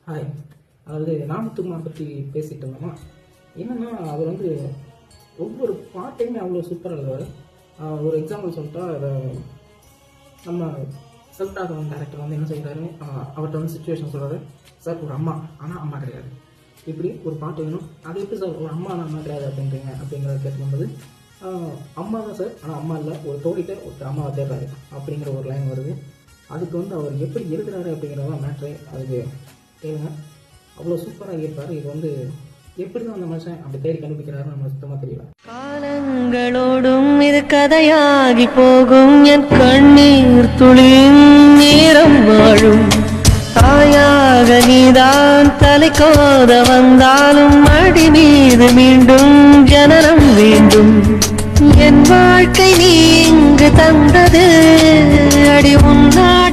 Hi. அதாவது நாமத்துக்குமார் பற்றி பேசிகிட்டு இருந்தோமா, என்னென்னா அவர் வந்து ஒவ்வொரு பாட்டையுமே அவ்வளோ சூப்பராக எழுதுவார். ஒரு எக்ஸாம்பிள் சொல்லிட்டா, அதை நம்ம செல்ஃப்ராகவன் டேரக்டர் வந்து என்ன செய்கிறாரு, அவர்கிட்ட வந்து சுச்சுவேஷன் சொல்கிறாரு, சார் ஒரு அம்மா ஆனால் அம்மா கிடையாது, இப்படி ஒரு பாட்டு வேணும், அது எப்படி சார் ஒரு அம்மா அம்மா கிடையாது அப்படின்றீங்க அப்படிங்கிறத கேட்கும்போது, அம்மா தான் சார் ஆனால் அம்மா இல்லை, ஒரு தோழிட்ட ஒருத்தர் அம்மாவை தேடுறாரு அப்படிங்கிற ஒரு லைன் வருது. அதுக்கு வந்து அவர் எப்படி எழுதுறாரு அப்படிங்கிறதான் மேட்ரு. அதுக்கு கேளுங்க, அவ்வளோ சூப்பராக இருப்பார். இது வந்து எப்படி தான் அந்த மனுஷன் அப்படி தேடி கண்டுபிடிக்கிறாரு நம்ம சுத்தமாக தெரியல. காலங்களோடும் இது கதையாகி போகும், என் கண்ணீர் துளியின் நேரம் வாழும். தாயாக நீதான் தலை கோத வந்தாலும் அடி மீது மீண்டும் ஜனனம் வேண்டும். என் வாழ்க்கை நீ இங்கு தந்தது அடி உன்னால்